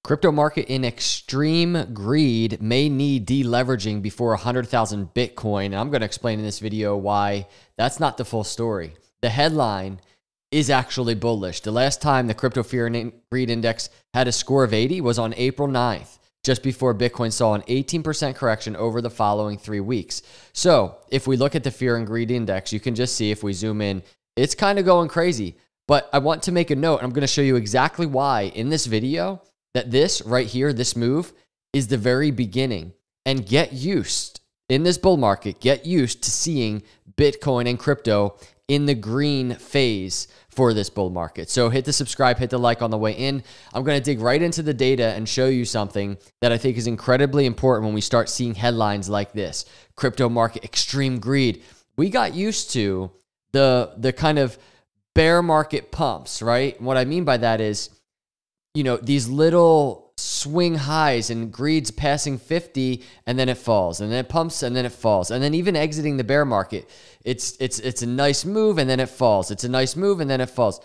Crypto market in extreme greed may need deleveraging before 100,000 Bitcoin. And I'm going to explain in this video why that's not the full story. The headline is actually bullish. The last time the crypto fear and greed index had a score of 80 was on April 9th, just before Bitcoin saw an 18% correction over the following 3 weeks. So if we look at the fear and greed index, you can just see if we zoom in, it's kind of going crazy. But I want to make a note. I'm going to show you exactly why in this video that this right here, this move is the very beginning. And get used in this bull market, get used to seeing Bitcoin and crypto in the green phase for this bull market. So hit the subscribe, hit the like on the way in. I'm going to dig right into the data and show you something that I think is incredibly important when we start seeing headlines like this. Crypto market, extreme greed. We got used to the kind of bear market pumps, right? And what I mean by that is, you know, these little swing highs and greed's passing 50 and then it falls and then it pumps and then it falls. And then even exiting the bear market, it's a nice move and then it falls. It's a nice move and then it falls.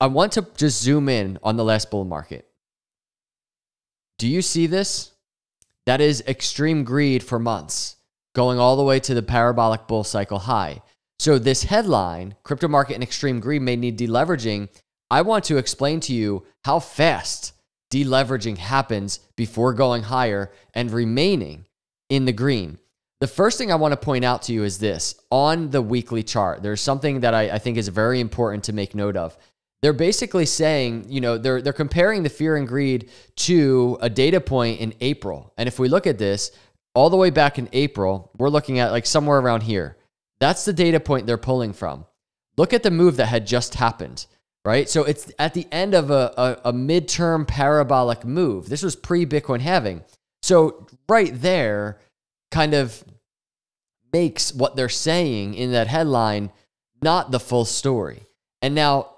I want to just zoom in on the last bull market. Do you see this? That is extreme greed for months, going all the way to the parabolic bull cycle high. So this headline, crypto market and extreme greed may need deleveraging. I want to explain to you how fast deleveraging happens before going higher and remaining in the green. The first thing I want to point out to you is this. On the weekly chart, there's something that I think is very important to make note of. They're basically saying, you know, they're comparing the fear and greed to a data point in April. And if we look at this, all the way back in April, we're looking at like somewhere around here. That's the data point they're pulling from. Look at the move that had just happened. Right? So it's at the end of a midterm parabolic move. This was pre-Bitcoin halving. So right there kind of makes what they're saying in that headline not the full story. And now,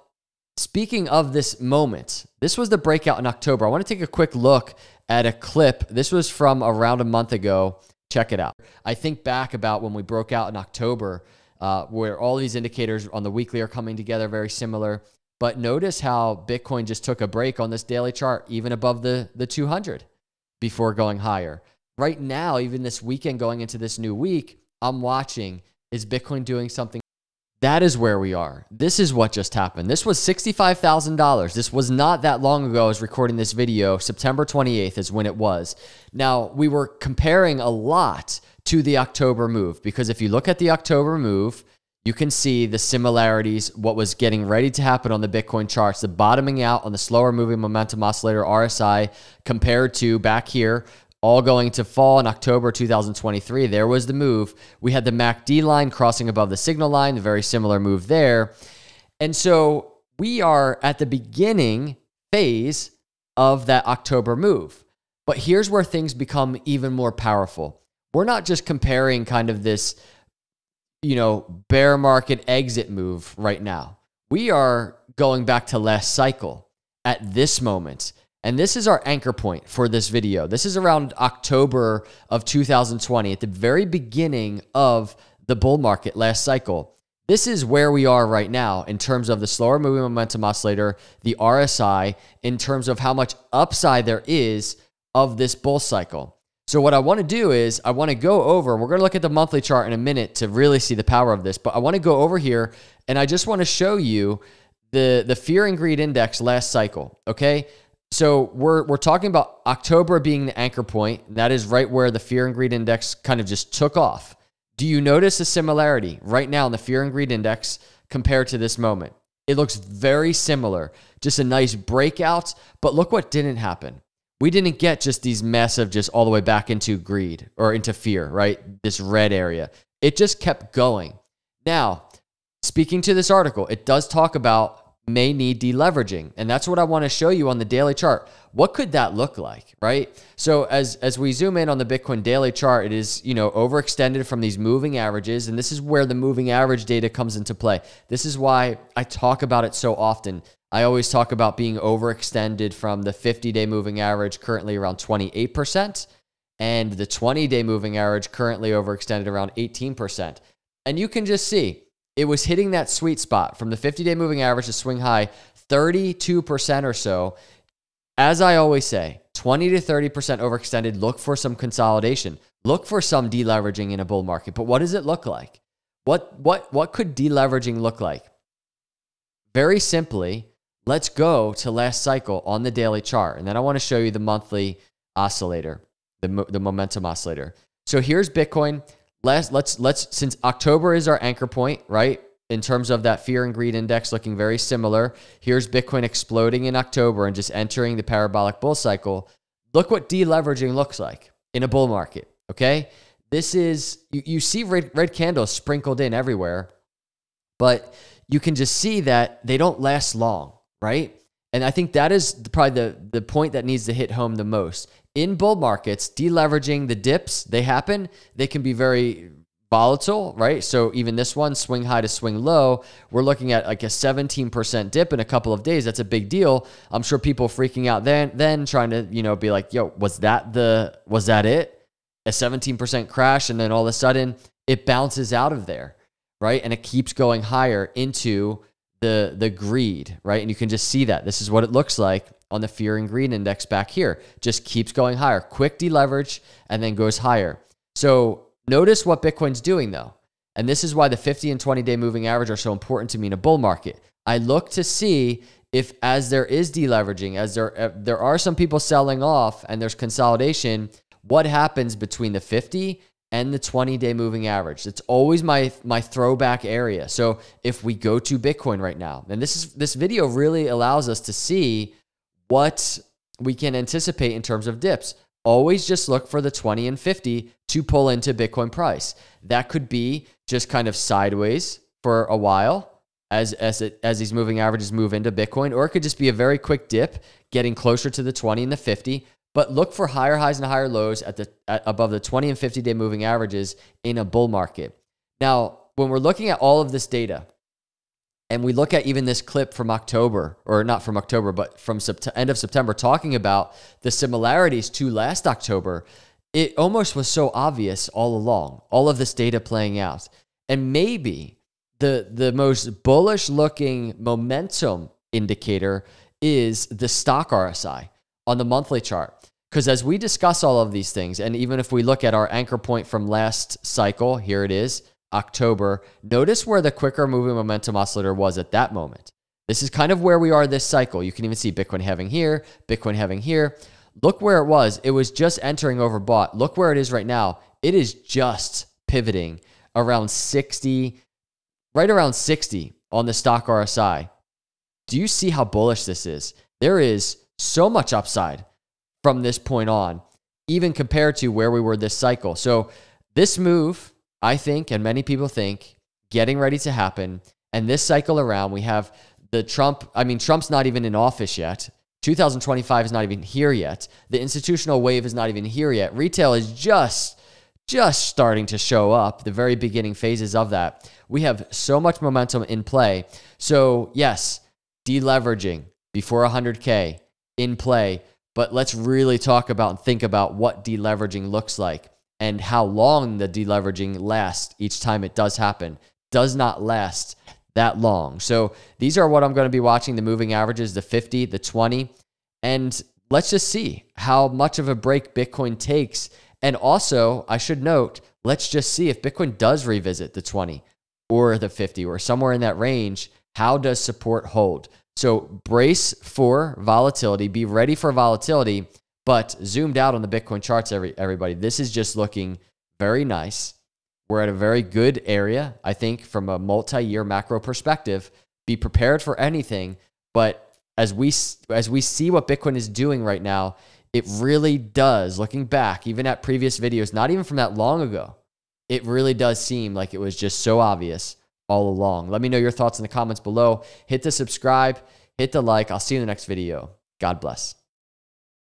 speaking of this moment, this was the breakout in October. I want to take a quick look at a clip. This was from around a month ago. Check it out. I think back about when we broke out in October, where all these indicators on the weekly are coming together very similar. But notice how Bitcoin just took a break on this daily chart, even above the 200 before going higher. Right now, even this weekend going into this new week, I'm watching, is Bitcoin doing something? That is where we are. This is what just happened. This was $65,000. This was not that long ago. I was recording this video. September 28th is when it was. Now, we were comparing a lot to the October move, because if you look at the October move, you can see the similarities, what was getting ready to happen on the Bitcoin charts, the bottoming out on the slower moving momentum oscillator RSI compared to back here, all going to fall in October 2023. There was the move. We had the MACD line crossing above the signal line, a very similar move there. And so we are at the beginning phase of that October move. But here's where things become even more powerful. We're not just comparing kind of this, you know, bear market exit move right now. We are going back to last cycle at this moment. And this is our anchor point for this video. This is around October of 2020, at the very beginning of the bull market last cycle. This is where we are right now in terms of the slower moving momentum oscillator, the RSI, in terms of how much upside there is of this bull cycle. So what I want to do is I want to go over, we're going to look at the monthly chart in a minute to really see the power of this, but I want to go over here and I just want to show you the fear and greed index last cycle, okay? So we're talking about October being the anchor point. That is right where the fear and greed index kind of just took off. Do you notice a similarity right now in the fear and greed index compared to this moment? It looks very similar, just a nice breakout, but look what didn't happen. We didn't get just these massive, just all the way back into greed or into fear, right? This red area. It just kept going. Now, speaking to this article, it does talk about may need deleveraging. And that's what I want to show you on the daily chart. What could that look like, right? So as we zoom in on the Bitcoin daily chart, it is, you know, overextended from these moving averages. And this is where the moving average data comes into play. This is why I talk about it so often. I always talk about being overextended from the 50-day moving average, currently around 28%, and the 20-day moving average currently overextended around 18%. And you can just see it was hitting that sweet spot from the 50-day moving average to swing high 32% or so as I always say, 20 to 30% overextended, look for some consolidation. Look for some deleveraging in a bull market. But what does it look like? What could deleveraging look like? Very simply, let's go to last cycle on the daily chart. And then I want to show you the monthly oscillator, the momentum oscillator. So here's Bitcoin. Let's since October is our anchor point, right? In terms of that fear and greed index looking very similar. Here's Bitcoin exploding in October and just entering the parabolic bull cycle. Look what deleveraging looks like in a bull market, okay? This is, you see red candles sprinkled in everywhere, but you can just see that they don't last long, right? And I think that is probably the point that needs to hit home the most. In bull markets, deleveraging, the dips, they happen. They can be very volatile, right? So even this one, swing high to swing low, we're looking at like a 17% dip in a couple of days. That's a big deal. I'm sure people freaking out then trying to, be like, yo, was that it? A 17% crash, and then all of a sudden it bounces out of there, right? And it keeps going higher into the greed, right? And you can just see that. This is what it looks like on the fear and greed index back here. Just keeps going higher. Quick deleverage and then goes higher. So notice what Bitcoin's doing though. And this is why the 50 and 20-day moving average are so important to me in a bull market. I look to see if, as there is deleveraging, as there are some people selling off and there's consolidation, what happens between the 50 and the 20-day moving average. It's always my throwback area. So if we go to Bitcoin right now, and this video really allows us to see what we can anticipate in terms of dips. Always just look for the 20 and 50 to pull into Bitcoin price. That could be just kind of sideways for a while as these moving averages move into Bitcoin, or it could just be a very quick dip getting closer to the 20 and the 50. But look for higher highs and higher lows above the 20 and 50-day moving averages in a bull market. Now, when we're looking at all of this data, and we look at even this clip from October, or not from October, but from end of September, talking about the similarities to last October, it almost was so obvious all along, all of this data playing out. And maybe the most bullish looking momentum indicator is the stock RSI on the monthly chart. Because as we discuss all of these things, and even if we look at our anchor point from last cycle, here it is, October, notice where the quicker moving momentum oscillator was at that moment. This is kind of where we are this cycle. You can even see Bitcoin having here, Bitcoin having here. Look where it was. It was just entering overbought. Look where it is right now. It is just pivoting around 60, right around 60 on the stock RSI. Do you see how bullish this is? There is so much upside from this point on, even compared to where we were this cycle. So this move, I think, and many people think, getting ready to happen. And this cycle around, we have the Trump's not even in office yet. 2025 is not even here yet. The institutional wave is not even here yet. Retail is just starting to show up, the very beginning phases of that. We have so much momentum in play. So yes, deleveraging before 100K in play, but let's really talk about and think about what deleveraging looks like and how long the deleveraging lasts each time it does happen. Does not last that long. So these are what I'm going to be watching, the moving averages, the 50, the 20, and let's just see how much of a break Bitcoin takes. And also, I should note, let's just see if Bitcoin does revisit the 20 or the 50 or somewhere in that range, how does support hold? So brace for volatility, be ready for volatility, but zoomed out on the Bitcoin charts, everybody, this is just looking very nice. We're at a very good area, I think, from a multi-year macro perspective. Be prepared for anything, but as we see what Bitcoin is doing right now, it really does, looking back, even at previous videos, not even from that long ago, it really does seem like it was just so obvious all along. Let me know your thoughts in the comments below. Hit the subscribe, hit the like. I'll see you in the next video. God bless.